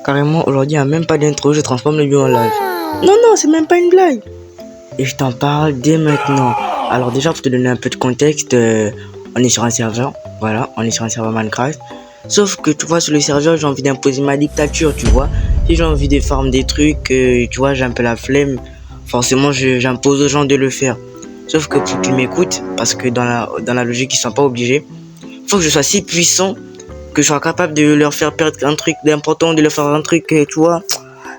Carrément, aujourd'hui, il n'y a même pas d'intro, je transforme le bio en live. Non, non, c'est même pas une blague. Et je t'en parle dès maintenant. Alors déjà, pour te donner un peu de contexte, on est sur un serveur. Voilà, on est sur un serveur Minecraft. Sauf que, tu vois, sur le serveur, j'ai envie d'imposer ma dictature, tu vois. Si j'ai envie de farmer des trucs, tu vois, j'ai un peu la flemme. Forcément, j'impose aux gens de le faire. Sauf que pour qu'ils m'écoutent, parce que dans la logique, ils sont pas obligés, faut que je sois si puissant que je sois capable de leur faire perdre un truc d'important, de leur faire un truc, tu vois,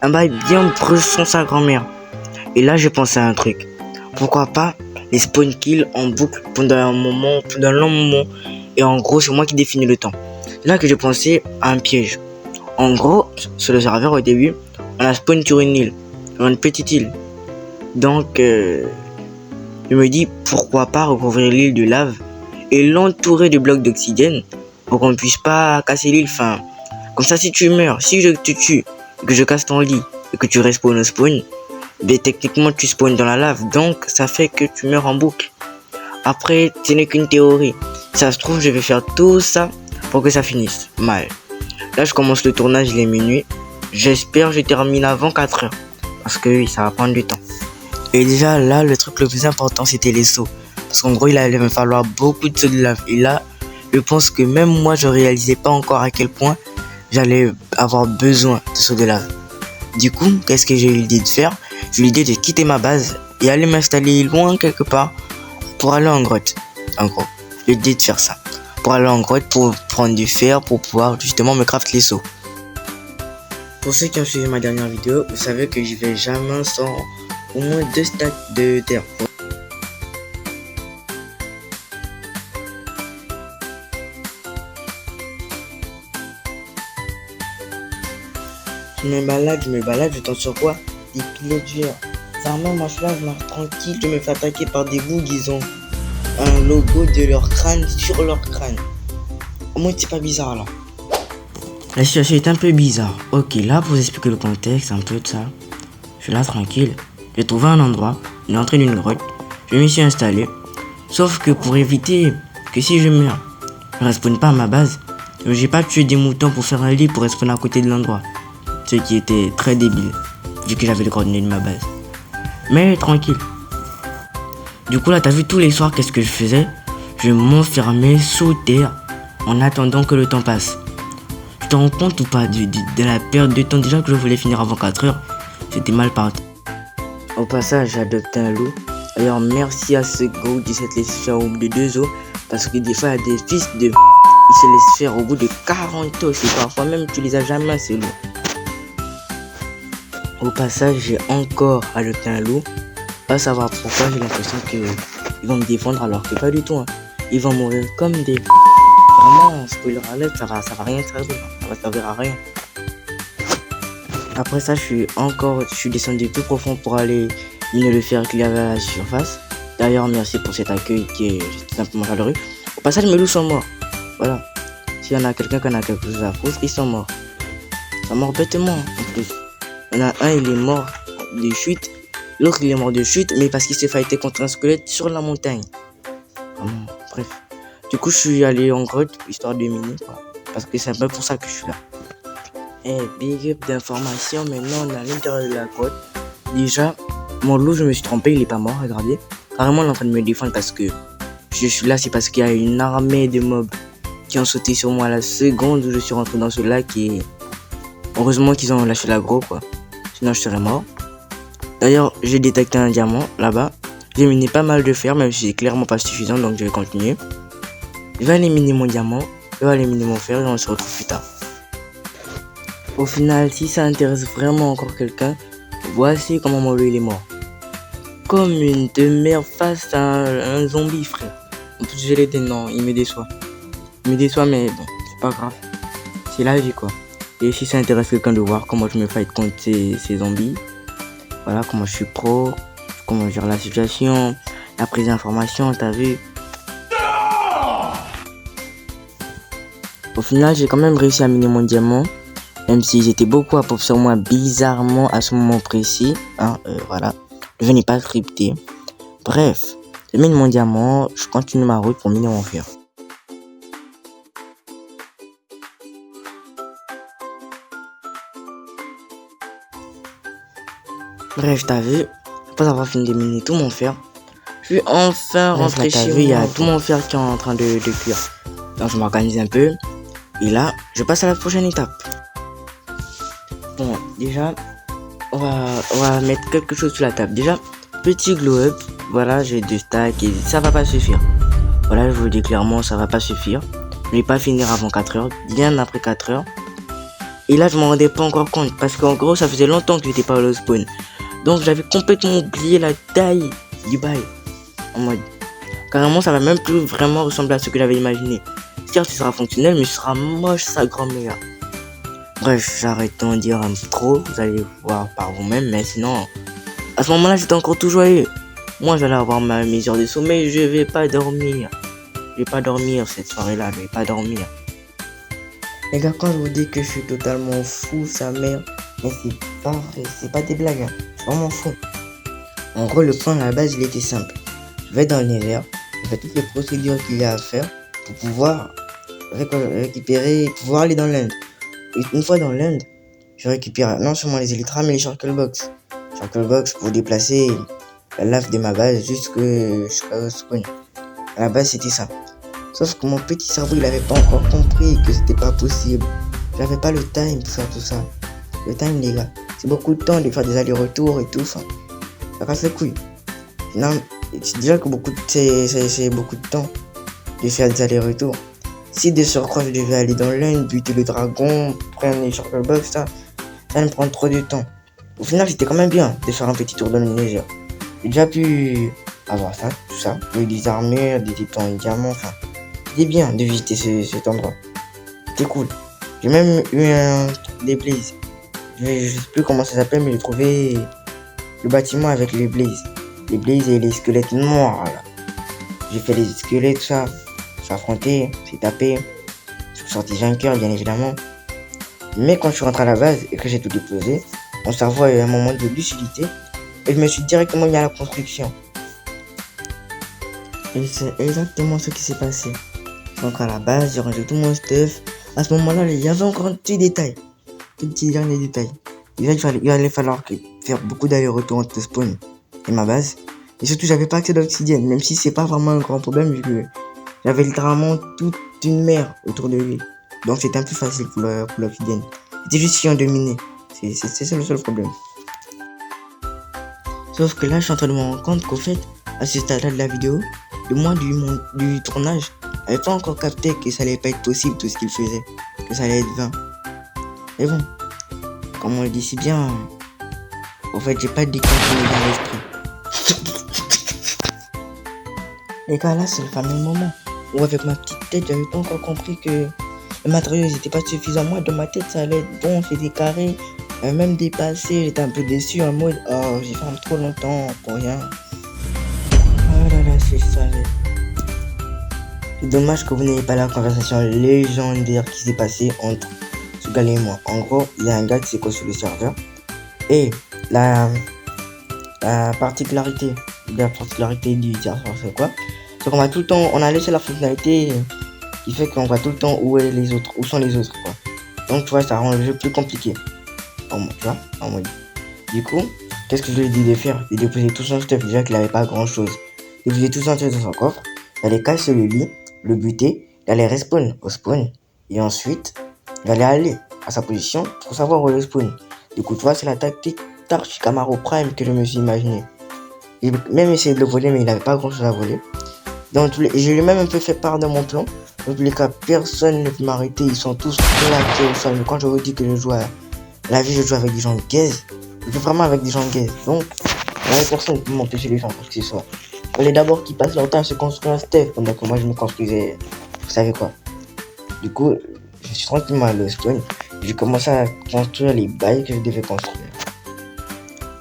un bail bien brûlant sa grand-mère. Et là, j'ai pensé à un truc. Pourquoi pas les spawn kills en boucle pendant un moment, pendant un long moment. Et en gros, c'est moi qui définis le temps. C'est là que j'ai pensé à un piège. En gros, sur le serveur au début, on a spawn sur une île, sur une petite île. Donc, je me dis pourquoi pas recouvrir l'île de lave et l'entourer de blocs d'oxygène pour qu'on ne puisse pas casser l'île. Enfin, comme ça, si tu meurs, si je te tue, que je casse ton lit et que tu respawns au spawn, ben techniquement tu spawns dans la lave, donc ça fait que tu meurs en boucle. Après, ce n'est qu'une théorie. Si ça se trouve, je vais faire tout ça pour que ça finisse mal. Là, je commence le tournage, il est minuit. J'espère que je termine avant 4 heures. Parce que oui, ça va prendre du temps. Et déjà, là, le truc le plus important, c'était les sauts. Parce qu'en gros, il allait me falloir beaucoup de sauts de lave. Et là, je pense que même moi, je réalisais pas encore à quel point j'allais avoir besoin de sauts de lave. Du coup, qu'est-ce que j'ai eu l'idée de faire? J'ai eu l'idée de quitter ma base et aller m'installer loin quelque part pour aller en grotte. En gros, j'ai eu l'idée de faire ça. Pour aller en grotte, pour prendre du fer, pour pouvoir justement me craft les sauts. Pour ceux qui ont suivi ma dernière vidéo, vous savez que je vais jamais sans au moins 2 stacks de terre. Je me balade, je tombe sur quoi? Des pillagers. Vraiment, moi je suis là, je marche tranquille, je me fais attaquer par des bougs, ils ont un logo de leur crâne sur leur crâne. Au moins c'est pas bizarre là. La situation est un peu bizarre. Ok, là pour vous expliquer le contexte, un peu de ça. Je suis là tranquille, j'ai trouvé un endroit, l'entrée d'une grotte, je me suis installé. Sauf que pour éviter que si je meurs, je ne respawn pas à ma base, j'ai pas tué des moutons pour faire un lit pour respawner à côté de l'endroit. Ce qui était très débile, vu que j'avais les coordonnées de ma base. Mais tranquille. Du coup là, t'as vu tous les soirs qu'est-ce que je faisais? Je m'enfermais sous terre en attendant que le temps passe. Tu te rends compte ou pas de la perte de temps? Déjà que je voulais finir avant 4 heures, c'était mal parti. Au passage, j'ai adopté un loup. D'ailleurs, merci à ce gars qui s'est laissé faire au bout de 2 os. Parce que des fois, il y a des fils de... Ils se laissent faire au bout de 40 os. Et parfois même, tu les as jamais, ces loups. Au passage, j'ai encore adopté un loup. Pas savoir pourquoi, j'ai l'impression qu'ils vont me défendre alors que pas du tout. Hein. Ils vont mourir comme des... Vraiment, spoiler alert, ça va rien servir. Ça va servir à rien. Après ça, je suis descendu plus profond pour aller miner le fer qu'il y avait à la surface. D'ailleurs, merci pour cet accueil qui est tout simplement chaleureux. Au passage, mes loups sont morts. Voilà. S'il y en a quelqu'un qui en a quelque chose à foutre, ils sont morts. Ils sont morts bêtement en plus. Il y en a un, il est mort de chute. L'autre, il est mort de chute, mais parce qu'il s'est fighté contre un squelette sur la montagne. Bref. Du coup, je suis allé en grotte, histoire de miner, quoi. Parce que c'est un peu pour ça que je suis là. Et big up d'informations, maintenant on est à l'intérieur de la grotte. Déjà, mon loup, je me suis trompé, il est pas mort, regardez. Carrément, il est en train de me défendre parce que je suis là, c'est parce qu'il y a une armée de mobs qui ont sauté sur moi à la seconde où je suis rentré dans ce lac et heureusement qu'ils ont lâché l'aggro, quoi. Sinon, je serais mort. D'ailleurs, j'ai détecté un diamant là-bas. J'ai miné pas mal de fer, même si c'est clairement pas suffisant, donc je vais continuer. Je vais aller miner mon diamant, je vais aller miner mon fer et on se retrouve plus tard. Au final, si ça intéresse vraiment encore quelqu'un, voici comment mon loup il est mort. Comme une demeure face à un zombie, frère. En plus, je l'ai dit, non, il me déçoit. Il me déçoit, mais bon, c'est pas grave. C'est la vie, quoi. Et si ça intéresse quelqu'un de voir comment je me fight contre ces zombies, voilà, comment je suis pro, comment je gère la situation, la prise d'information, t'as vu. Au final, j'ai quand même réussi à miner mon diamant. Même si j'étais beaucoup à pop sur moi bizarrement à ce moment précis. Hein, voilà. Je n'ai pas scripté. Bref, je mine mon diamant, je continue ma route pour miner mon fer. Bref, t'as vu, après avoir fini de miner tout mon fer, je suis enfin rentré chez moi. Il y a tout mon fer qui est en train de cuire. Donc je m'organise un peu. Et là, je passe à la prochaine étape. Bon, déjà, on va mettre quelque chose sur la table. Déjà, petit glow up. Voilà, j'ai 2 stacks et ça va pas suffire. Voilà, je vous le dis clairement, ça va pas suffire. Je vais pas finir avant 4 heures, bien après 4 heures. Et là, je m'en rendais pas encore compte parce qu'en gros, ça faisait longtemps que j'étais pas allé au spawn. Donc, j'avais complètement oublié la taille du bail. En mode, carrément, ça va même plus vraiment ressembler à ce que j'avais imaginé. Certes, ce sera fonctionnel, mais ce sera moche, sa grand-mère. Bref, j'arrête d'en dire un peu trop, vous allez voir par vous-même, mais sinon, à ce moment-là, j'étais encore tout joyeux. Moi, j'allais avoir mes heures de sommeil, je vais pas dormir. Je vais pas dormir cette soirée-là, je vais pas dormir. Les gars, quand je vous dis que je suis totalement fou, sa mère, mais c'est pas vrai, c'est pas des blagues, hein. C'est vraiment fou. En gros, le plan à la base, il était simple. Je vais dans le Nether, je fais toutes les procédures qu'il y a à faire pour pouvoir récupérer, pouvoir aller dans l'Inde. Et une fois dans l'Inde, je récupère non seulement les Elytra, mais les Shulkerbox. Shulkerbox pour déplacer la lave de ma base jusqu'au spawn. À la base, c'était ça. Sauf que mon petit cerveau, il avait pas encore compris que c'était pas possible. J'avais pas le time pour faire tout ça. Le time, les gars, c'est beaucoup de temps de faire des allers-retours et tout. Enfin, ça casse les couilles. Non, c'est déjà que c'est beaucoup de temps de faire des allers-retours. Si de surcroît je devais aller dans l'Inde, buter le dragon, prendre les Shulkerbox, ça me prend trop de temps. Au final, c'était quand même bien de faire un petit tour dans le Nether. J'ai déjà pu avoir ça, tout ça, des armures, des titans et diamants, enfin, c'était bien de visiter cet endroit. C'était cool. J'ai même eu des blazes. Je sais plus comment ça s'appelle, mais j'ai trouvé le bâtiment avec les blazes. Les blazes et les squelettes noirs, là. J'ai fait les squelettes, ça. J'ai affronté, j'ai tapé. Je suis sorti vainqueur, bien évidemment. Mais quand je suis rentré à la base et que j'ai tout déposé, mon cerveau a eu un moment de lucidité et je me suis directement mis à la construction. Et c'est exactement ce qui s'est passé. Donc à la base, j'ai rangé tout mon stuff. À ce moment-là, il y avait encore un petit détail. Un petit dernier détail. Déjà, il allait falloir faire beaucoup d'allers-retours entre le spawn et ma base. Et surtout, j'avais pas accès d'obsidienne, même si c'est pas vraiment un grand problème vu que j'avais littéralement toute une mer autour de lui. Donc c'était un peu facile pour l'obsidienne. C'était juste chiant de miner. C'est le seul problème. Sauf que là, je suis en train de me rendre compte qu'au fait, à ce stade-là de la vidéo, le mois du tournage, j'avais pas encore capté que ça allait pas être possible tout ce qu'il faisait. Que ça allait être vain. Mais bon, comme on le dit si bien, au fait, j'ai pas de déconfiné dans l'esprit. Les gars, là, c'est le fameux moment où, avec ma petite tête, j'avais pas encore compris que le matériau n'était pas suffisant. Moi, dans ma tête, ça allait être bon, c'était carré, même dépassé. J'étais un peu déçu en mode, oh, j'ai fait trop longtemps pour rien. Oh là là, c'est ça. C'est dommage que vous n'ayez pas la conversation légendaire qui s'est passée entre ce gars et moi. En gros, il y a un gars qui s'est quoi sur le serveur. Et la particularité du serveur, c'est quoi? C'est qu'on va tout le temps, on a laissé la fonctionnalité qui fait qu'on voit tout le temps où sont les autres, quoi. Donc tu vois, ça rend le jeu plus compliqué. Tu vois, en mode. Du coup, qu'est-ce que je lui ai dit de faire? De déposer tout son stuff, déjà qu'il avait pas grand chose. Il faisait tout son stuff dans son coffre, il allait casser le lit, le buter, il allait respawn au spawn, et ensuite, il allait aller à sa position pour savoir où est le spawn. Du coup, tu vois, c'est la tactique Tarchi Camaro Prime que je me suis imaginé. J'ai même essayé de le voler, mais il n'avait pas grand chose à voler. Je lui ai même un peu fait part de mon plan. Dans tous les cas, personne ne peut m'arrêter. Ils sont tous claqués au sol. Mais quand je vous dis que je joue à la vie, je joue avec des gens de gaze. Je joue vraiment avec des gens de gaze. Donc, il n'y a personne qui peut m'empêcher de faire quoi que ce soit. Il fallait d'abord qu'ils passent leur temps à se construire un step. Pendant que moi, je me construisais. Vous savez quoi. Du coup, je suis tranquillement allé au spawn. J'ai commencé à construire les bails que je devais construire.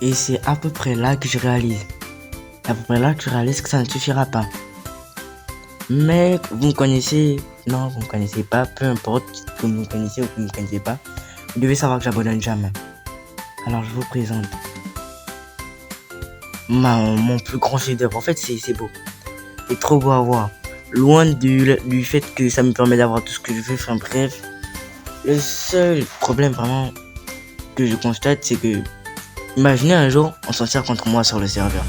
Et c'est à peu près là que je réalise. Que ça ne suffira pas. Mais vous me connaissez, non, vous me connaissez pas, peu importe que vous me connaissez ou que vous ne me connaissez pas, vous devez savoir que j'abandonne jamais. Alors je vous présente mon plus grand chef-d'œuvre. En fait, c'est beau. C'est trop beau à voir. Loin du fait que ça me permet d'avoir tout ce que je veux. Enfin bref, le seul problème vraiment que je constate, c'est que Imaginez un jour, on s'en sert contre moi sur le serveur.